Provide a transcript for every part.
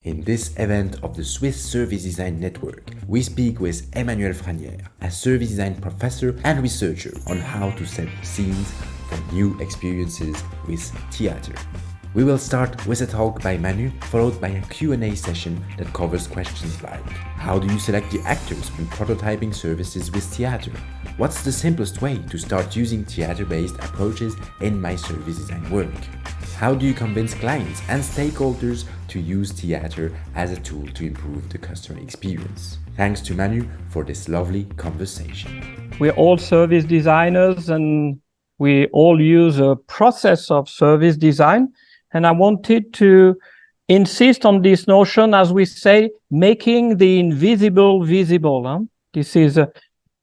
In this event of the Swiss Service Design Network, we speak with Emmanuel Fragnière, a service design professor and researcher on how to set scenes for new experiences with theater. We will start with a talk by Manu, followed by a Q&A session that covers questions like: how do you select the actors when prototyping services with theater? What's the simplest way to start using theater-based approaches in my service design work? How do you convince clients and stakeholders to use theater as a tool to improve the customer experience? Thanks to Manu for this lovely conversation. We're all service designers and we all use a process of service design. And I wanted to insist on this notion, as we say, making the invisible visible. This is,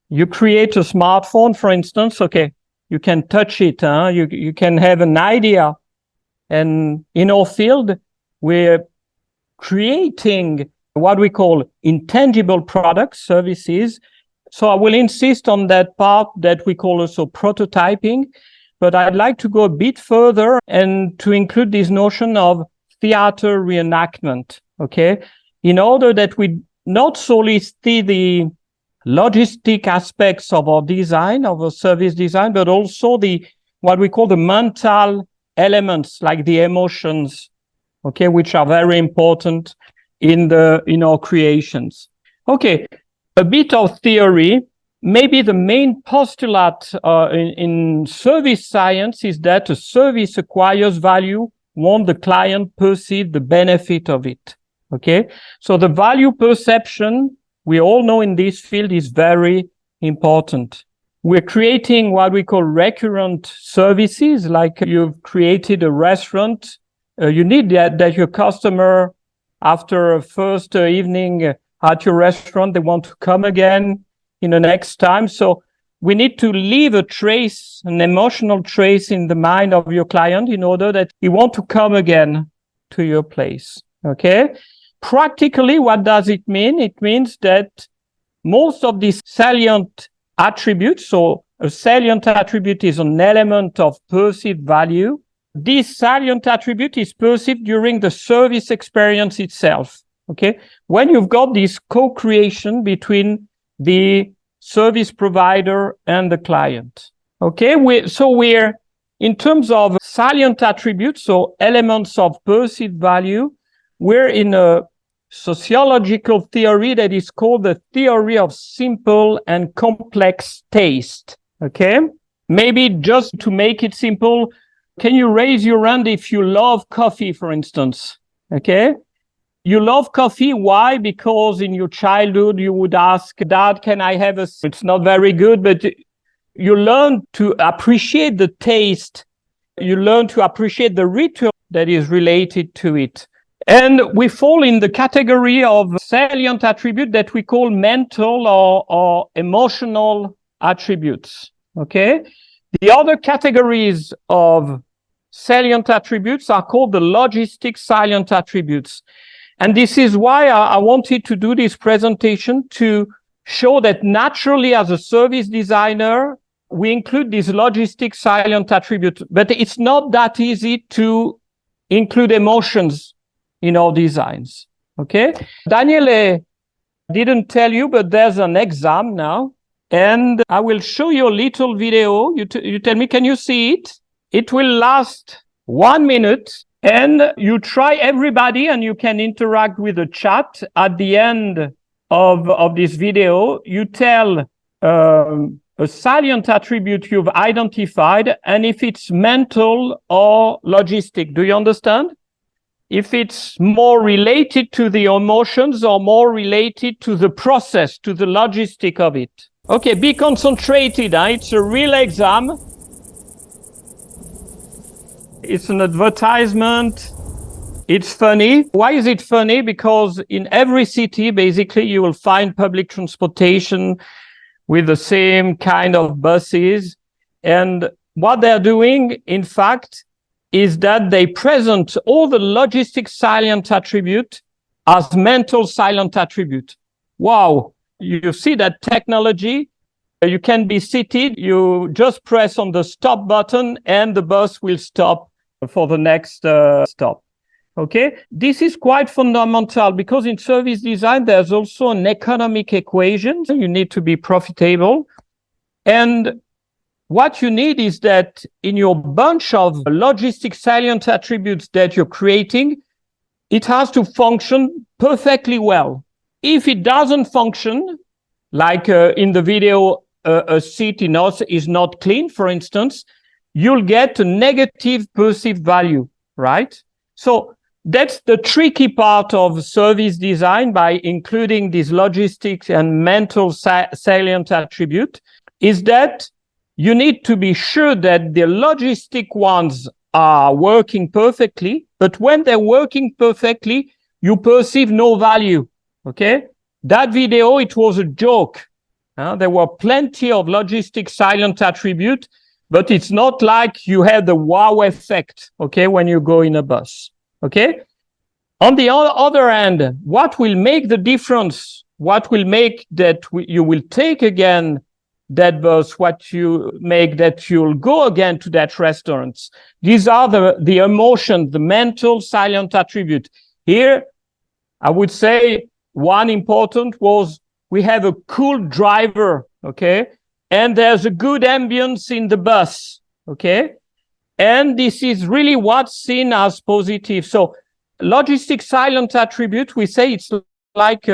you create a smartphone, for instance, okay, you can touch it, you can have an idea. And in our field, we're creating what we call intangible products, services. So I will insist on that part that we call also prototyping. But I'd like to go a bit further and to include this notion of theater reenactment, okay? In order that we not solely see the logistic aspects of our design, of our service design, but also the what we call the mental elements, like the emotions, okay, which are very important in our creations. Okay, a bit of theory. Maybe the main postulate in service science is that a service acquires value when the client perceives the benefit of it. Okay, so the value perception, we all know in this field, is very important. We're creating what we call recurrent services, like you've created a restaurant. You need that your customer, after a first evening at your restaurant, they want to come again in the next time. So we need to leave a trace, an emotional trace in the mind of your client in order that he want to come again to your place. Okay? Practically, what does it mean? It means that most of these salient attributes, so a salient attribute is an element of perceived value. This salient attribute is perceived during the service experience itself. Okay? When you've got this co-creation between the service provider and the client. Okay, we're in terms of salient attributes, so elements of perceived value, we're in a sociological theory that is called the theory of simple and complex taste. Okay, maybe just to make it simple, can you raise your hand if you love coffee, for instance? Okay. You love coffee. Why? Because in your childhood, you would ask, Dad, can I have a... It's not very good, but you learn to appreciate the taste. You learn to appreciate the ritual that is related to it. And we fall in the category of salient attribute that we call mental or emotional attributes. Okay? The other categories of salient attributes are called the logistic salient attributes. And this is why I wanted to do this presentation, to show that naturally as a service designer, we include these logistic salient attributes, but it's not that easy to include emotions in our designs. Okay? Daniele didn't tell you, but there's an exam now, and I will show you a little video. You tell me, can you see it? It will last 1 minute. And you try everybody, and you can interact with the chat. At the end of this video, you tell a salient attribute you've identified, and if it's mental or logistic. Do you understand? If it's more related to the emotions or more related to the process, to the logistic of it. Okay, be concentrated. It's a real exam. It's an advertisement. It's funny. Why is it funny? Because in every city, basically, you will find public transportation with the same kind of buses. And what they're doing, in fact, is that they present all the logistic salient attribute as mental salient attribute. Wow. You see that technology. You can be seated. You just press on the stop button and the bus will stop for the next stop. Okay, this is quite fundamental because in service design, there's also an economic equation. You need to be profitable. And what you need is that in your bunch of logistic salient attributes that you're creating, it has to function perfectly well. If it doesn't function, like in the video, a seat is not clean, for instance, you'll get a negative perceived value, right? So that's the tricky part of service design by including these logistics and mental salient attribute is that you need to be sure that the logistic ones are working perfectly, but when they're working perfectly, you perceive no value, okay? That video, it was a joke. There were plenty of logistic silent attribute, but it's not like you have the wow effect, okay, when you go in a bus. Okay. On the other hand, what will make the difference? What will make that you will take again that bus? What you make that you'll go again to that restaurant? These are the emotions, the mental silent attribute. Here, I would say one important was we have a cool driver, okay, and there's a good ambience in the bus, okay. And this is really what's seen as positive. So logistic silent attribute, we say it's like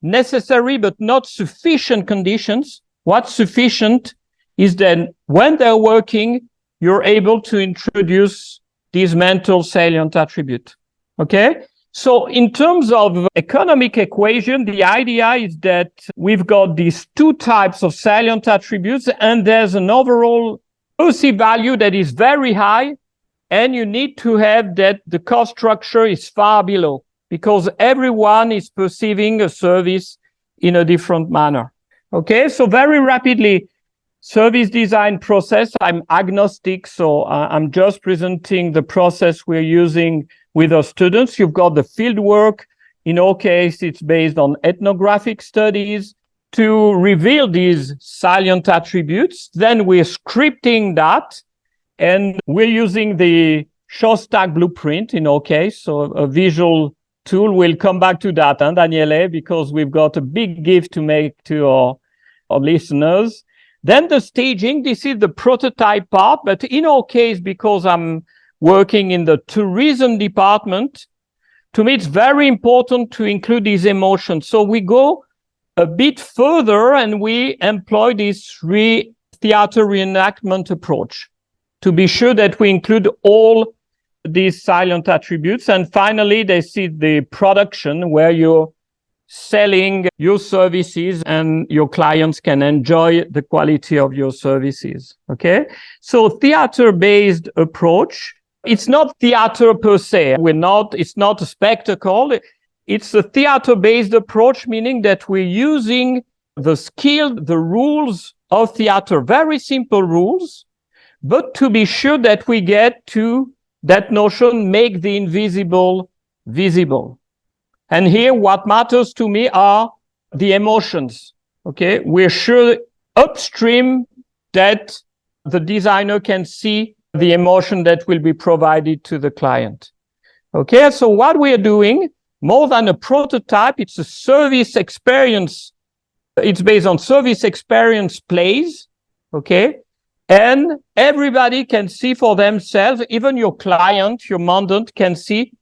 necessary but not sufficient conditions. What's sufficient is that when they're working, you're able to introduce these mental salient attribute. Okay? So in terms of economic equation, the idea is that we've got these two types of salient attributes, and there's an overall perceived value that is very high, and you need to have that the cost structure is far below because everyone is perceiving a service in a different manner. Okay, so very rapidly, service design process. I'm agnostic, so I'm just presenting the process we're using with our students. You've got the field work. In our case, it's based on ethnographic studies to reveal these salient attributes. Then we're scripting that, and we're using the Shostak blueprint in our case, so a visual tool. We'll come back to that, Daniele, because we've got a big gift to make to our listeners. Then the staging, this is the prototype part, but in our case, because I'm working in the tourism department, to me, it's very important to include these emotions. So we go a bit further and we employ this theater reenactment approach to be sure that we include all these silent attributes. And finally, they see the production where you're selling your services and your clients can enjoy the quality of your services. Okay. So theater-based approach, it's not theater per se. It's not a spectacle. It's a theater-based approach, meaning that we're using the rules of theater, very simple rules, but to be sure that we get to that notion, make the invisible visible. And here, what matters to me are the emotions. Okay, we're sure upstream that the designer can see the emotion that will be provided to the client. Okay, so what we're doing, more than a prototype, it's a service experience. It's based on service experience plays. Okay, and everybody can see for themselves, even your client, your mandant can see,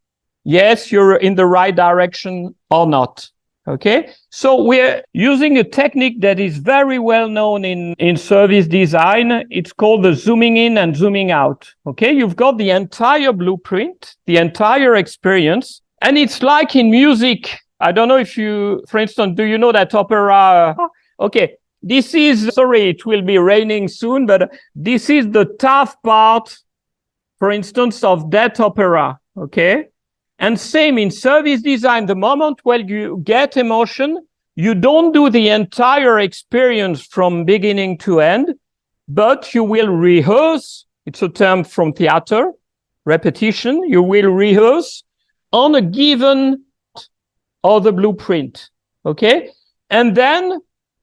yes, you're in the right direction or not. Okay, so we're using a technique that is very well known in service design. It's called the zooming in and zooming out. Okay, you've got the entire blueprint, the entire experience, and it's like in music. I don't know if you, for instance, do you know that opera? Okay, this is, sorry, it will be raining soon, but this is the tough part, for instance, of that opera. Okay. And same in service design, the moment when you get emotion, you don't do the entire experience from beginning to end, but you will rehearse. It's a term from theater, repetition. You will rehearse on a given or the blueprint. Okay. And then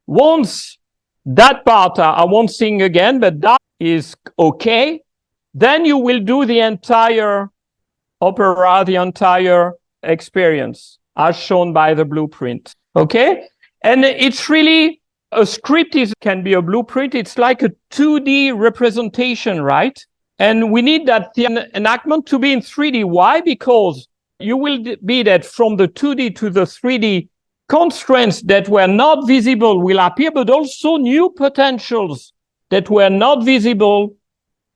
once that part, I won't sing again, but that is okay, then you will do the entire opera the entire experience, as shown by the blueprint. Okay? And it's really, a script can be a blueprint. It's like a 2D representation, right? And we need that enactment to be in 3D. Why? Because you will be that from the 2D to the 3D, constraints that were not visible will appear, but also new potentials that were not visible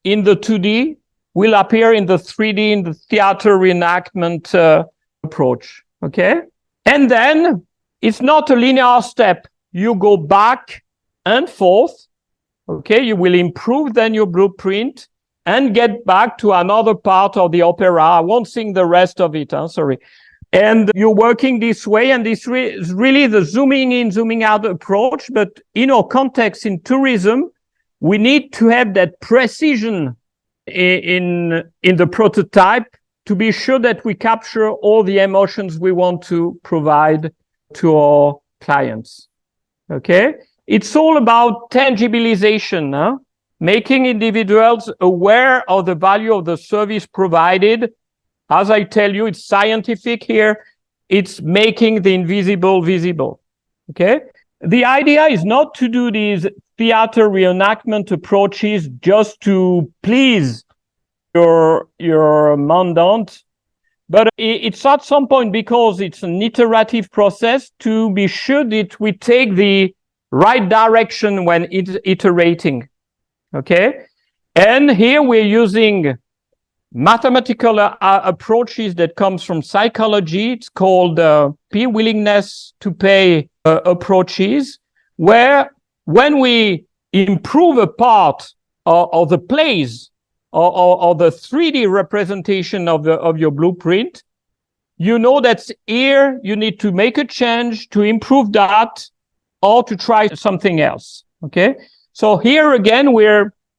in the 2D will appear in the 3D, in the theater reenactment approach. Okay? And then it's not a linear step. You go back and forth. Okay? You will improve then your blueprint and get back to another part of the opera. I won't sing the rest of it. Sorry. And you're working this way, and this is really the zooming in, zooming out approach. But in our context in tourism, we need to have that precision in the prototype to be sure that we capture all the emotions we want to provide to our clients. Okay? It's all about tangibilization, huh? Making individuals aware of the value of the service provided. As I tell you, it's scientific here. It's making the invisible visible. Okay? The idea is not to do these theater reenactment approaches just to please your mandant, but it's at some point, because it's an iterative process, to be sure that we take the right direction when iterating. Okay? And here we're using mathematical approaches that comes from psychology. It's called willingness to pay approaches, where when we improve a part of the plays or the 3D representation of your blueprint, you know that here you need to make a change to improve that or to try something else. Okay? So here again, we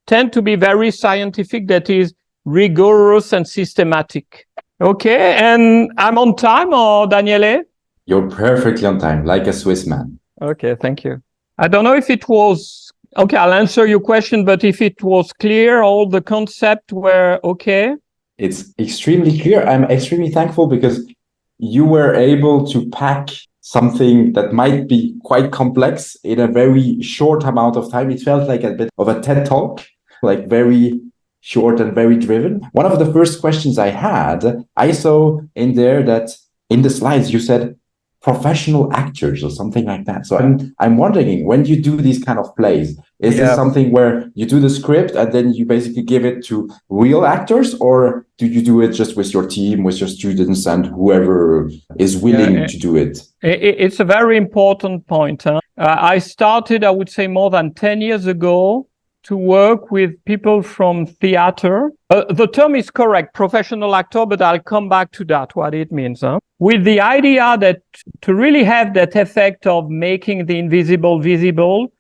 tend to be very scientific, that is rigorous and systematic. Okay, and I'm on time, or Daniele? You're perfectly on time, like a Swiss man. Okay, thank you. I don't know if it was... Okay, I'll answer your question, but if it was clear, all the concepts were okay? It's extremely clear. I'm extremely thankful because you were able to pack something that might be quite complex in a very short amount of time. It felt like a bit of a TED Talk, like very short and very driven. One of the first questions I had, I saw in there that in the slides you said professional actors or something like that. So I'm wondering, when you do these kind of plays, is this something where you do the script and then you basically give it to real actors, or do you do it just with your team, with your students and whoever is willing to do it? It's a very important point. Huh? I started, I would say, more than 10 years ago to work with people from theater. The term is correct, professional actor, but I'll come back to that, what it means. Huh? With the idea that to really have that effect of making the invisible visible,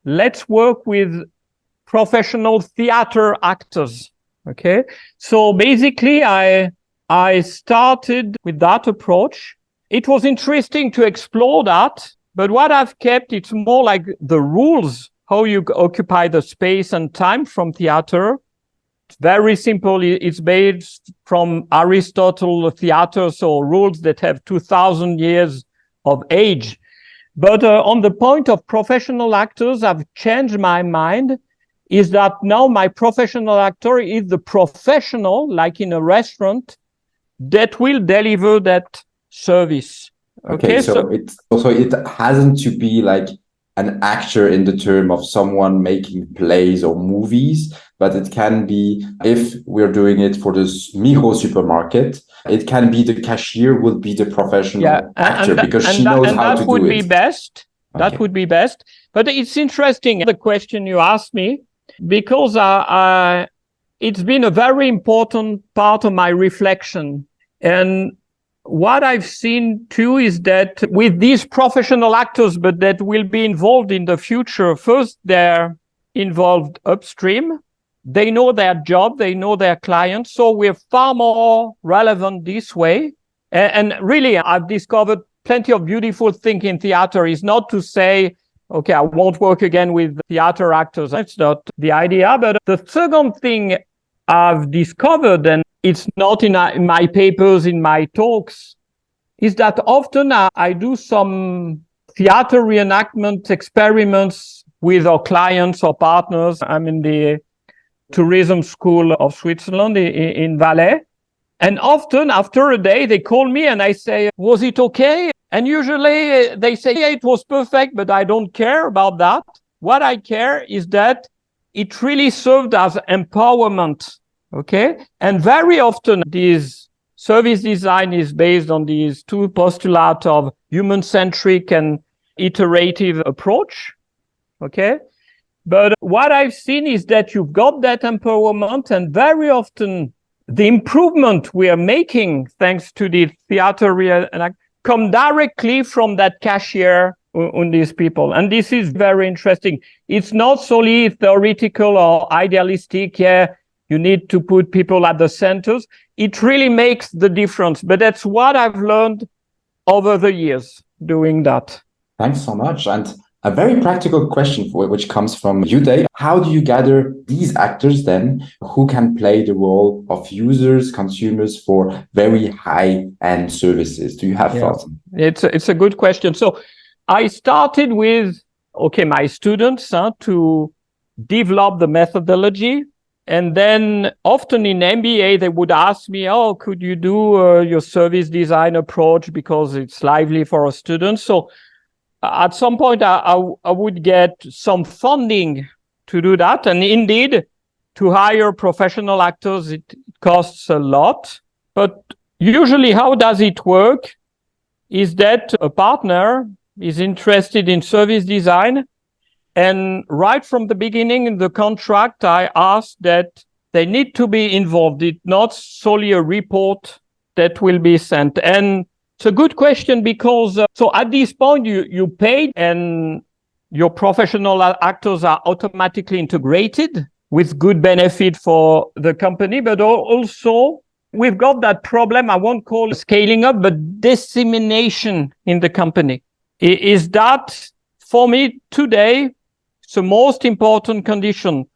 let's work with professional theater actors. Okay? So basically, I started with that approach. It was interesting to explore that, but what I've kept, it's more like the rules, how you occupy the space and time from theater. It's very simple. It's based from Aristotle theater, so rules that have 2,000 years of age. But on the point of professional actors, I've changed my mind, is that now my professional actor is the professional, like in a restaurant, that will deliver that service. Okay, so it hasn't to be like an actor in the term of someone making plays or movies, but it can be, if we're doing it for this Migros supermarket, it can be the cashier will be the professional actor because she knows how to do it. That would be best. That would be best. But it's interesting, the question you asked me, because it's been a very important part of my reflection. And what I've seen too is that with these professional actors, but that will be involved in the future, first they're involved upstream. They know their job, they know their clients. So we're far more relevant this way. And really, I've discovered plenty of beautiful things in theater. Is not to say, okay, I won't work again with theater actors. That's not the idea. But the second thing I've discovered, and it's not in my papers, in my talks, is that often I do some theater reenactment experiments with our clients or partners. I'm in the tourism school of Switzerland in Valais. And often after a day, they call me and I say, was it okay? And usually they say, yeah, it was perfect, but I don't care about that. What I care is that it really served as empowerment. Okay. And very often this service design is based on these two postulates of human-centric and iterative approach. Okay. But what I've seen is that you've got that empowerment, and very often the improvement we are making thanks to the theater come directly from that cashier on these people. And this is very interesting. It's not solely theoretical or idealistic. Yeah, you need to put people at the centers. It really makes the difference. But that's what I've learned over the years doing that. Thanks so much. And a very practical question which comes from you, Dave. How do you gather these actors then who can play the role of users, consumers for very high-end services? Do you have thoughts? It's a good question. So I started with, my students to develop the methodology. And then often in MBA, they would ask me, could you do your service design approach because it's lively for our students? So at some point, I would get some funding to do that. And indeed, to hire professional actors, it costs a lot. But usually, how does it work? Is that a partner is interested in service design. And right from the beginning in the contract, I asked that they need to be involved. It's not solely a report that will be sent. And it's a good question because so at this point you paid and your professional actors are automatically integrated with good benefit for the company, but also we've got that problem I won't call scaling up, but dissemination in the company. Is that for me today? It's the most important condition.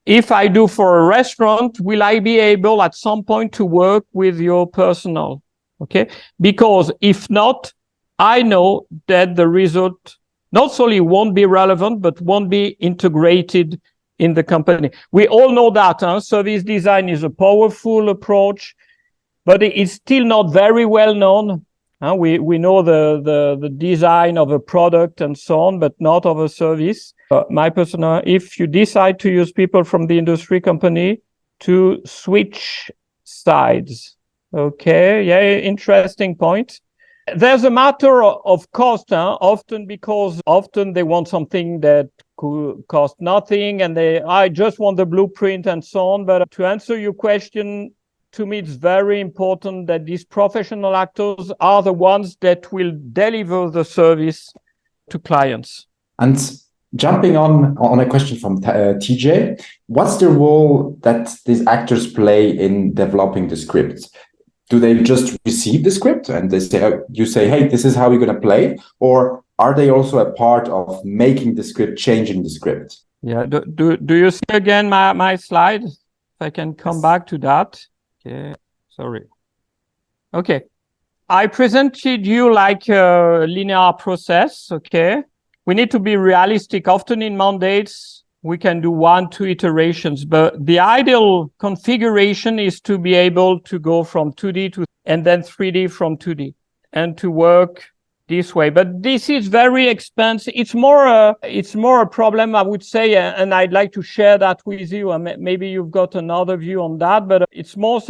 If I do for a restaurant, will I be able at some point to work with your personnel? Okay, because if not, I know that the result not solely won't be relevant, but won't be integrated in the company. We all know that service design is a powerful approach, but it's still not very well known. We know the design of a product and so on, but not of a service. My personal, if you decide to use people from the industry company, to switch sides. Okay, interesting point. There's a matter of cost, often because often they want something that could cost nothing and I just want the blueprint and so on. But to answer your question, to me, it's very important that these professional actors are the ones that will deliver the service to clients. And jumping on a question from TJ, what's the role that these actors play in developing the script? Do they just receive the script and you say, hey, this is how we're going to play? Or are they also a part of making the script, changing the script? Yeah. Do you see again my slide? If I can come back to that. Okay. Sorry. Okay. I presented you like a linear process. Okay. We need to be realistic. Often in mandates, we can do 1-2 iterations, but the ideal configuration is to be able to go from 2D to and then 3D from 2D and to work this way. But this is very expensive. It's more a problem, I would say, and I'd like to share that with you. Maybe you've got another view on that, but it's more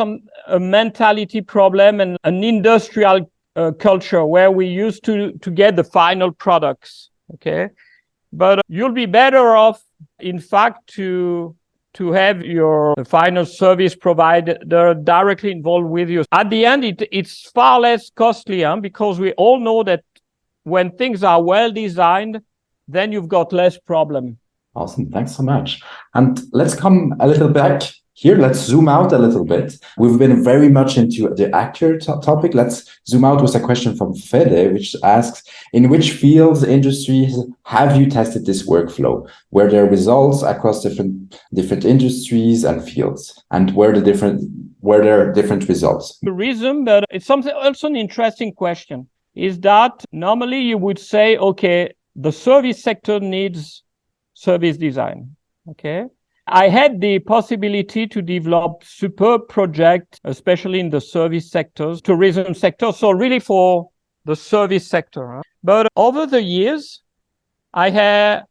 a mentality problem and an industrial culture where we used to get the final products. Okay. But you'll be better off, in fact, to have your final service provider directly involved with you. At the end, it's far less costly because we all know that when things are well designed, then you've got less problem. Awesome. Thanks so much. And let's come a little back Here, let's zoom out a little bit. We've been very much into the actor topic. Let's zoom out with a question from Fede, which asks, in which fields, industries have you tested this workflow? Were there results across different industries and fields? And were there different results? The reason, but it's something also an interesting question, is that normally you would say, okay, the service sector needs service design. Okay. I had the possibility to develop superb projects, especially in the service sectors, tourism sector. So really for the service sector. But over the years, I have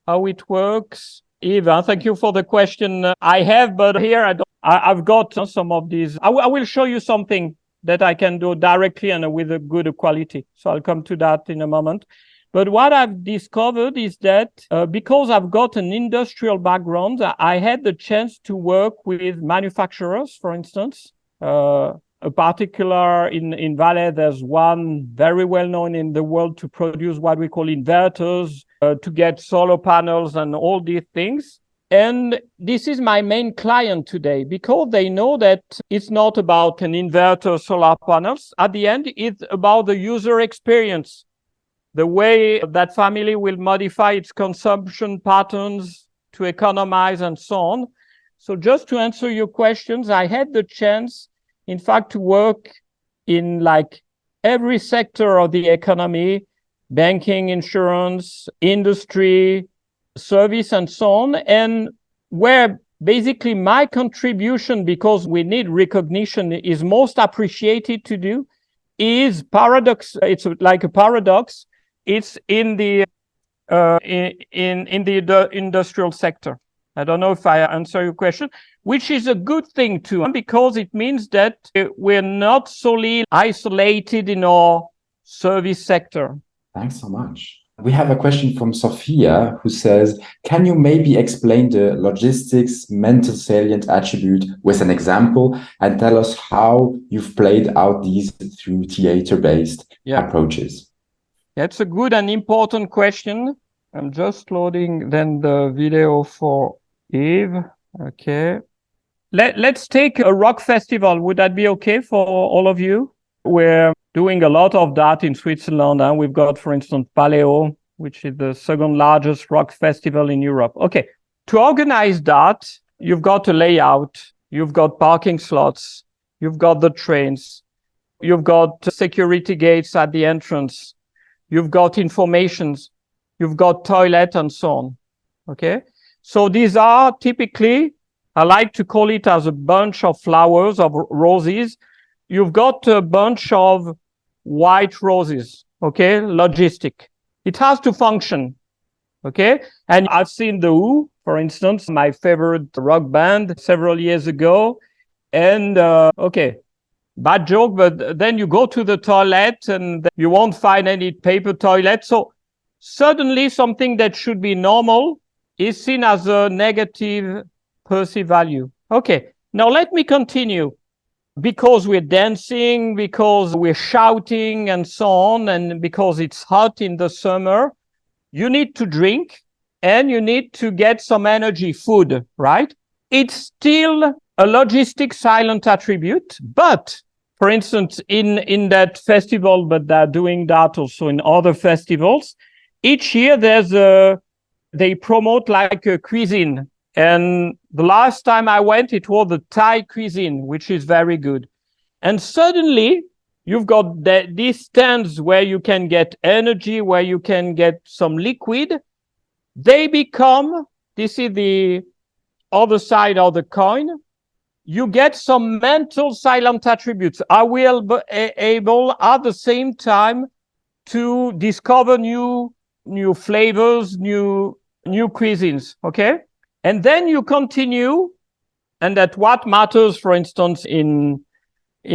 how it works. Eva, thank you for the question. I have, but here I've got some of these. I will show you something that I can do directly and with a good quality. So I'll come to that in a moment. But what I've discovered is that because I've got an industrial background, I had the chance to work with manufacturers, for instance. A particular in Valais, there's one very well known in the world to produce what we call inverters, to get solar panels and all these things. And this is my main client today because they know that it's not about an inverter, solar panels. At the end, it's about the user experience. The way that family will modify its consumption patterns to economize and so on. So just to answer your questions, I had the chance, in fact, to work in like every sector of the economy, banking, insurance, industry, service, and so on. And where basically my contribution, because we need recognition, is most appreciated to do is paradox. It's like a paradox. It's in the industrial sector. I don't know if I answer your question, which is a good thing too, because it means that we're not solely isolated in our service sector. Thanks so much. We have a question from Sophia who says, can you maybe explain the logistics mental salient attribute with an example and tell us how you've played out these through theater-based approaches? That's a good and important question. I'm just loading then the video for Eve. Okay. Let's take a rock festival. Would that be okay for all of you? We're doing a lot of that in Switzerland. And we've got, for instance, Paleo, which is the second largest rock festival in Europe. Okay. To organize that, you've got a layout. You've got parking slots. You've got the trains. You've got security gates at the entrance. You've got informations, you've got toilet and so on. Okay. So these are typically, I like to call it as a bunch of flowers, of roses. You've got a bunch of white roses. Okay. Logistic. It has to function. Okay. And I've seen The Who, for instance, my favorite rock band several years ago. And, okay. Bad joke, but then you go to the toilet and you won't find any paper toilet. So suddenly something that should be normal is seen as a negative perceived value. Okay, now let me continue. Because we're dancing, because we're shouting and so on, and because it's hot in the summer, you need to drink and you need to get some energy, food, right? It's still a logistic silent attribute, but for instance, in that festival, but they're doing that also in other festivals. Each year they promote like a cuisine. And the last time I went, it was the Thai cuisine, which is very good. And suddenly you've got these stands where you can get energy, where you can get some liquid. They become, this is the other side of the coin. You get some mental silent attributes. I will be able at the same time to discover new flavors, new cuisines. Okay. And then you continue. And that what matters, for instance, in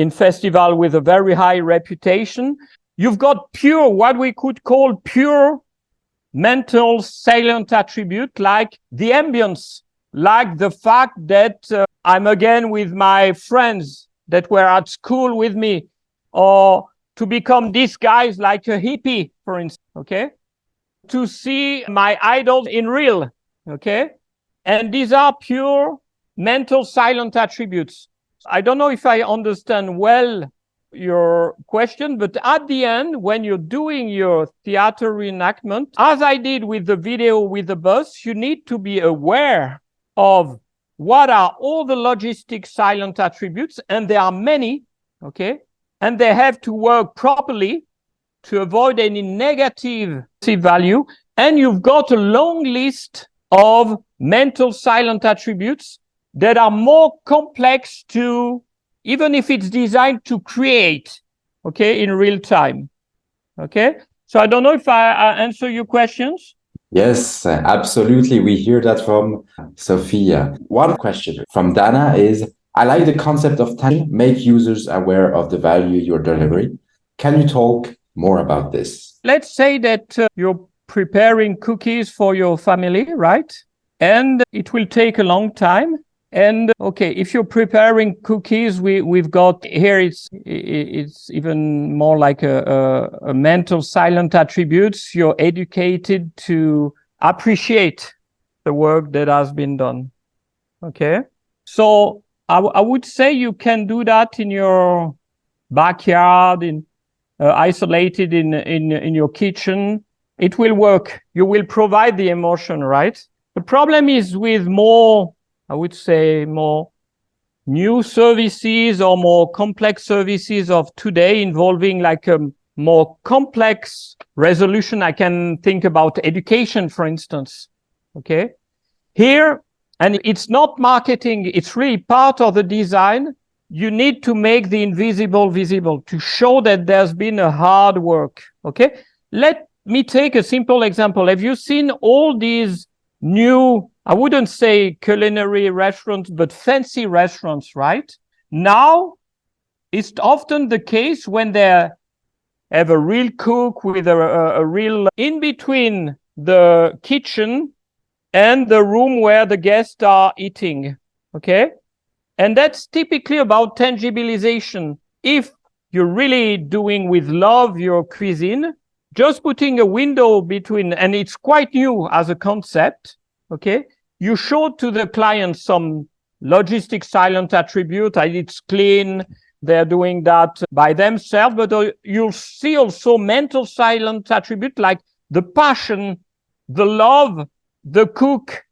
festival with a very high reputation, you've got pure, what we could call pure mental salient attribute, like the ambience, like the fact that I'm again with my friends that were at school with me, or to become these guys like a hippie, for instance, okay? To see my idols in real, okay? And these are pure mental silent attributes. I don't know if I understand well your question, but at the end, when you're doing your theater reenactment, as I did with the video with the bus, you need to be aware of what are all the logistic silent attributes, and there are many, okay? And they have to work properly to avoid any negative value. And you've got a long list of mental silent attributes that are more complex to, even if it's designed to create, okay, in real time. Okay? So I don't know if I answer your questions. Yes, absolutely. We hear that from Sophia. One question from Dana is, I like the concept of make users aware of the value you're delivering. Can you talk more about this? Let's say that you're preparing cookies for your family, right? And it will take a long time. And okay, if you're preparing cookies, we've got here, it's even more like a mental silent attributes. You're educated to appreciate the work that has been done. Okay, so I would say you can do that in your backyard, in isolated in your kitchen. It will work. You will provide the emotion, right? The problem is with more, I would say, more new services or more complex services of today involving like a more complex resolution. I can think about education, for instance. Okay. Here, and it's not marketing, it's really part of the design. You need to make the invisible visible to show that there's been a hard work. Okay. Let me take a simple example. Have you seen all these new, I wouldn't say culinary restaurants, but fancy restaurants, right? Now, it's often the case when they have a real cook with a real in between the kitchen and the room where the guests are eating, okay? And that's typically about tangibilization. If you're really doing with love your cuisine, just putting a window between, and it's quite new as a concept, okay? You show to the client some logistic silent attribute, it's clean, they're doing that by themselves, but you'll see also mental silent attribute like the passion, the love the cook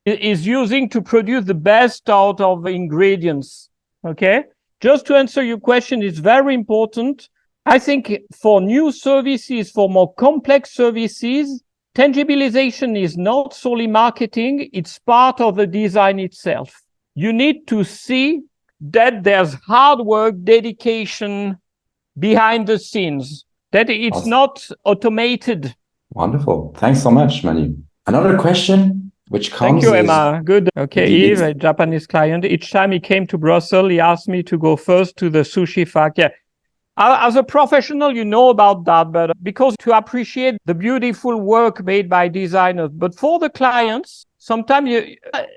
is using to produce the best out of ingredients, okay? Just to answer your question, it's very important. I think for new services, for more complex services, tangibilization is not solely marketing, it's part of the design itself. You need to see that there's hard work, dedication behind the scenes, that it's Awesome. Not automated. Wonderful. Thanks so much, Manu. Another question which comes Thank you, Emma. Good. Okay, Yves, a Japanese client. Each time he came to Brussels, he asked me to go first to the sushi fac. Yeah. As a professional, you know about that, but because to appreciate the beautiful work made by designers. But for the clients, sometimes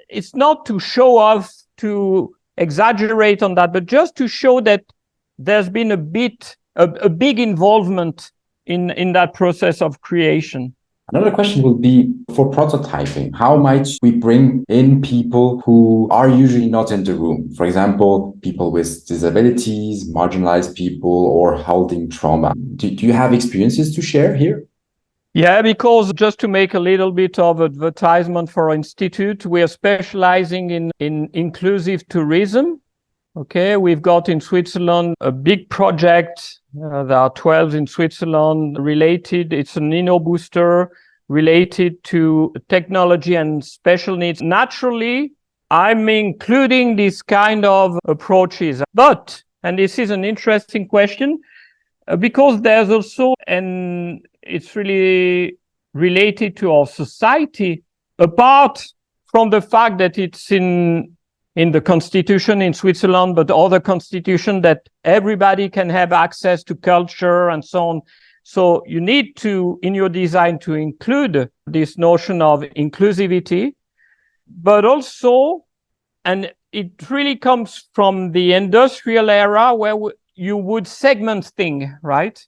it's not to show off, to exaggerate on that, but just to show that there's been a big involvement in that process of creation. Another question will be for prototyping. How might we bring in people who are usually not in the room? For example, people with disabilities, marginalized people, or holding trauma. Do you have experiences to share here? Yeah, because just to make a little bit of advertisement for our institute, we are specializing in inclusive tourism. Okay, we've got in Switzerland a big project. There are 12 in Switzerland related. It's an InnoBooster related to technology and special needs. Naturally, I'm including this kind of approaches. But, and this is an interesting question, because there's also, and it's really related to our society, apart from the fact that it's in the constitution in Switzerland, but other constitution that everybody can have access to culture and so on. So you need to, in your design, to include this notion of inclusivity, but also, and it really comes from the industrial era where you would segment things, right?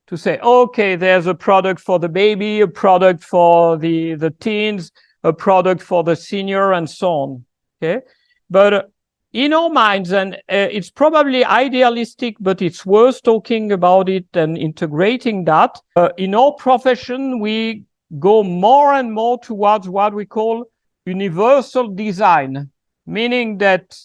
To say, okay, there's a product for the baby, a product for the teens, a product for the senior, and so on, okay? But in our minds, and it's probably idealistic, but it's worth talking about it and integrating that. In our profession, we go more and more towards what we call universal design, meaning that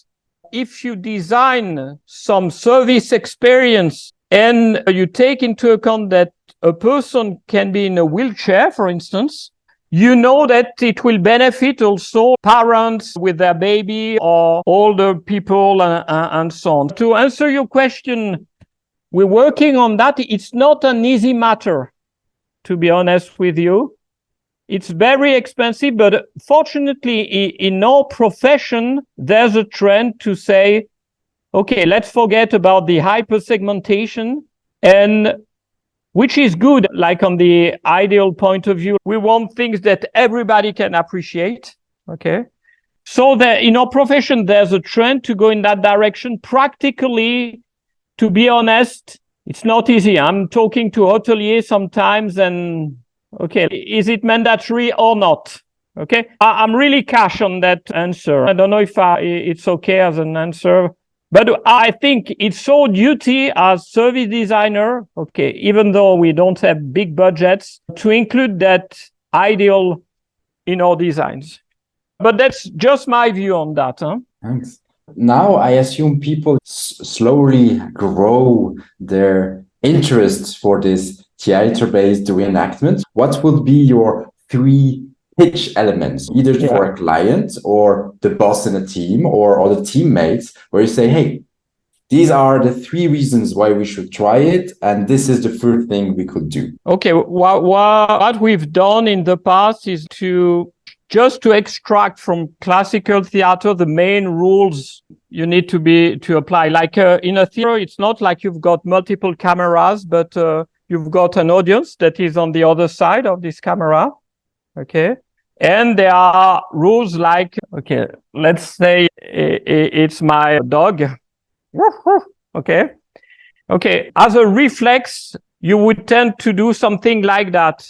if you design some service experience and you take into account that a person can be in a wheelchair, for instance, you know that it will benefit also parents with their baby or older people and so on. To answer your question, we're working on that. It's not an easy matter, to be honest with you. It's very expensive, but fortunately in our profession, there's a trend to say, okay, let's forget about the hypersegmentation, and which is good, like on the ideal point of view. We want things that everybody can appreciate, okay? So that in our profession, there's a trend to go in that direction. Practically, to be honest, it's not easy. I'm talking to hoteliers sometimes and, okay, is it mandatory or not? Okay, I'm really cash on that answer. I don't know if it's okay as an answer. But I think it's our duty as service designer, okay, even though we don't have big budgets, to include that ideal in our designs. But that's just my view on that. Thanks. Now, I assume people slowly grow their interest for this theater-based reenactment. What would be your three pitch elements, either for a client or the boss in a team or the teammates, where you say, hey, these are the three reasons why we should try it, and this is the first thing we could do? Okay, what we've done in the past is to extract from classical theater the main rules you need to apply. Like in a theater, it's not like you've got multiple cameras, but you've got an audience that is on the other side of this camera. Okay. And there are rules like, okay, let's say it's my dog. Okay. Okay. As a reflex, you would tend to do something like that.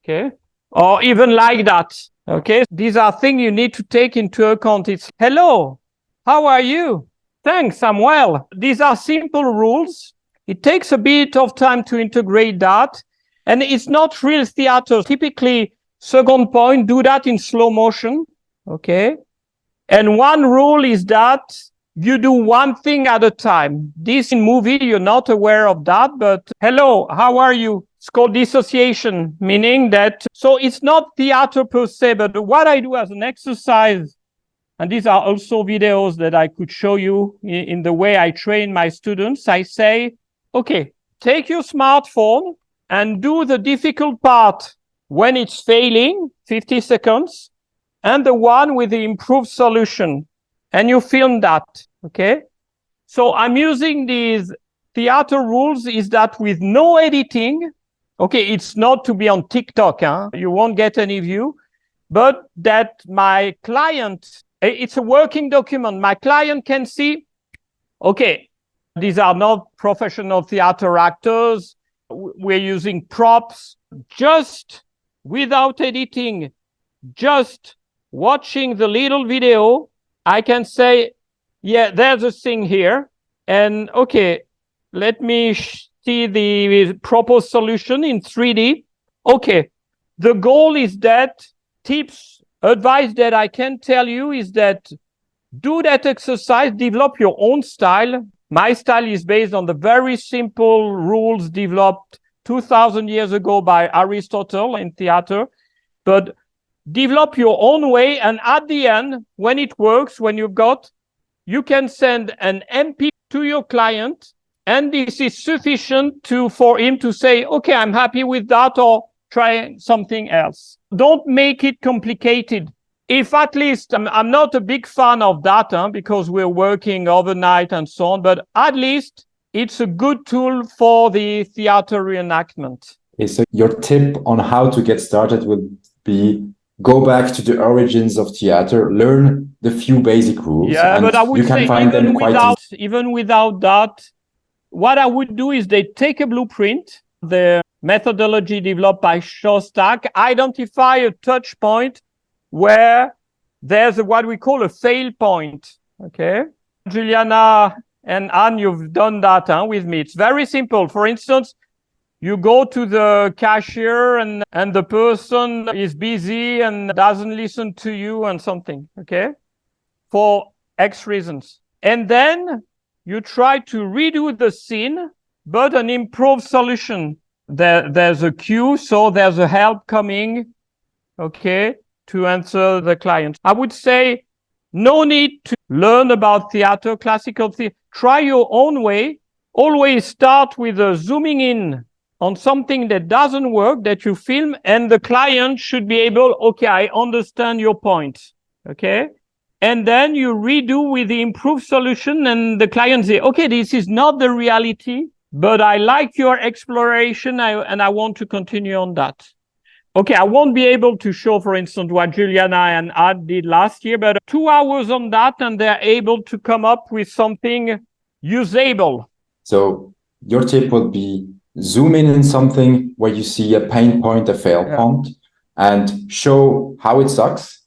Okay. Or even like that. Okay. These are things you need to take into account. It's, hello, how are you? Thanks, I'm well. These are simple rules. It takes a bit of time to integrate that. And it's not real theater. Typically, second point, do that in slow motion, okay? And one rule is that you do one thing at a time. This in movie, you're not aware of that, but hello, how are you? It's called dissociation, meaning that, so it's not theater per se, but what I do as an exercise, and these are also videos that I could show you in the way I train my students. I say, okay, take your smartphone and do the difficult part when it's failing, 50 seconds, and the one with the improved solution. And you film that, okay? So I'm using these theater rules is that with no editing, okay, it's not to be on TikTok, you won't get any view, but that my client, it's a working document. My client can see, okay, these are not professional theater actors. We're using props, just without editing, just watching the little video, I can say, yeah, there's a thing here. And okay, let me see the proposed solution in 3D. Okay, the goal is that advice that I can tell you is that do that exercise, develop your own style. My style is based on the very simple rules developed 2,000 years ago by Aristotle in theater, but develop your own way. And at the end, when it works, you can send an MP to your client, and this is sufficient for him to say, okay, I'm happy with that, or try something else. Don't make it complicated. If at least, I'm not a big fan of that, because we're working overnight and so on, but at least it's a good tool for the theater reenactment. Okay, so your tip on how to get started would be go back to the origins of theater, learn the few basic rules. Yeah, but I would say even without that, what I would do is they take a blueprint, the methodology developed by Shostak, identify a touch point where there's what we call a fail point. Okay. Juliana and Anne, you've done that with me. It's very simple. For instance, you go to the cashier and the person is busy and doesn't listen to you and something, okay? For X reasons. And then you try to redo the scene, but an improved solution. There's a queue, so there's a help coming, okay, to answer the client. I would say no need to learn about theater, classical theater. Try your own way. Always start with a zooming in on something that doesn't work, that you film, and the client should be able, okay, I understand your point, okay? And then you redo with the improved solution, and the client say, okay, this is not the reality, but I like your exploration, and I want to continue on that. Okay, I won't be able to show, for instance, what Juliana and Ad did last year, but 2 hours on that, and they're able to come up with something usable. So your tip would be zoom in something where you see a pain point, a fail point, and show how it sucks,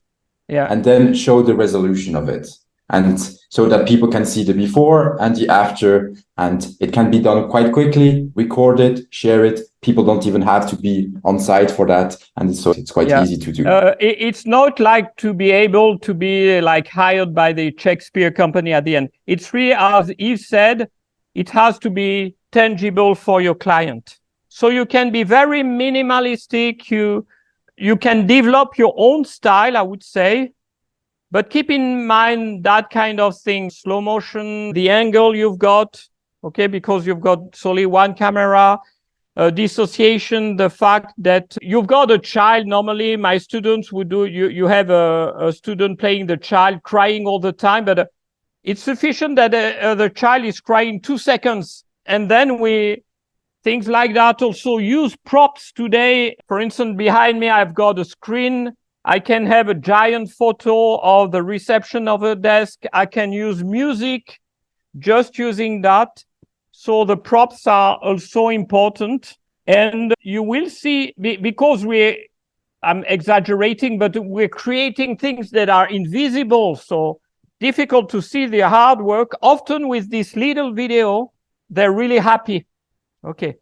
and then show the resolution of it. And so that people can see the before and the after, and it can be done quite quickly. Record it, share it. People don't even have to be on site for that, and it's quite easy to do. It's not like to be able to be like hired by the Shakespeare company at the end. It's really, as Yves said, it has to be tangible for your client. So you can be very minimalistic. You can develop your own style, I would say. But keep in mind that kind of thing, slow motion, the angle you've got, okay, because you've got solely one camera, dissociation, the fact that you've got a child. Normally, my students would do, you have a student playing the child crying all the time, but it's sufficient that the child is crying 2 seconds. And then things like that. Also use props today. For instance, behind me, I've got a screen. I can have a giant photo of the reception of a desk. I can use music just using that. So the props are also important. And you will see, because I'm exaggerating, but we're creating things that are invisible. So difficult to see the hard work. Often with this little video, they're really happy. Okay.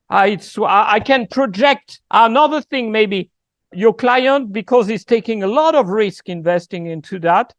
I can project another thing, maybe. Your client, because he's taking a lot of risk investing into that,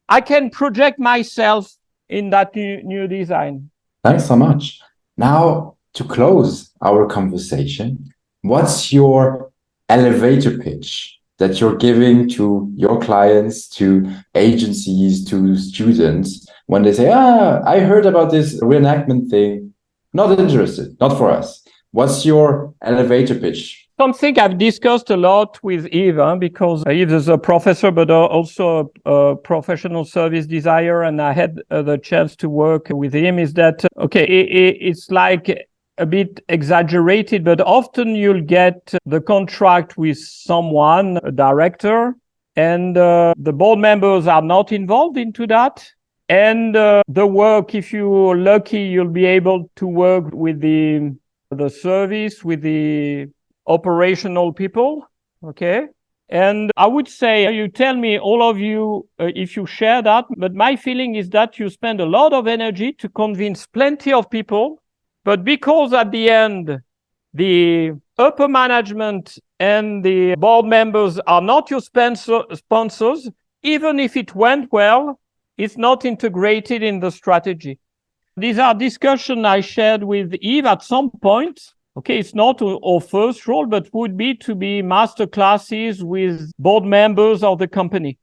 I can project myself in that new design. Thanks so much. Now, to close our conversation, what's your elevator pitch that you're giving to your clients, to agencies, to students, when they say, I heard about this reenactment thing, not interested, not for us. What's your elevator pitch? Something I've discussed a lot with Yves, because Yves is a professor, but also a professional service designer, and I had the chance to work with him, is that, okay, it's like a bit exaggerated, but often you'll get the contract with someone, a director, and the board members are not involved into that. And the work, if you're lucky, you'll be able to work with the service, with the operational people, okay? And I would say, you tell me, all of you, if you share that, but my feeling is that you spend a lot of energy to convince plenty of people, but because at the end, the upper management and the board members are not your sponsors, even if it went well, it's not integrated in the strategy. These are discussions I shared with Yves at some point. Okay, it's not our first role, but would be to be master classes with board members of the company.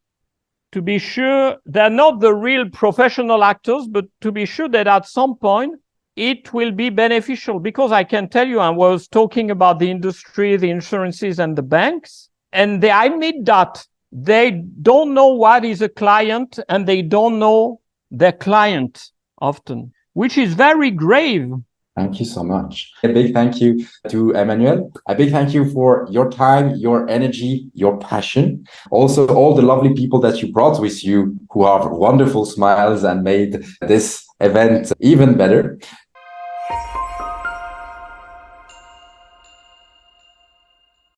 To be sure they're not the real professional actors, but to be sure that at some point it will be beneficial. Because I can tell you, I was talking about the industry, the insurances and the banks, and they admit that they don't know what is a client and they don't know their client often, which is very grave. Thank you so much. A big thank you to Emmanuel. A big thank you for your time, your energy, your passion. Also, all the lovely people that you brought with you who have wonderful smiles and made this event even better.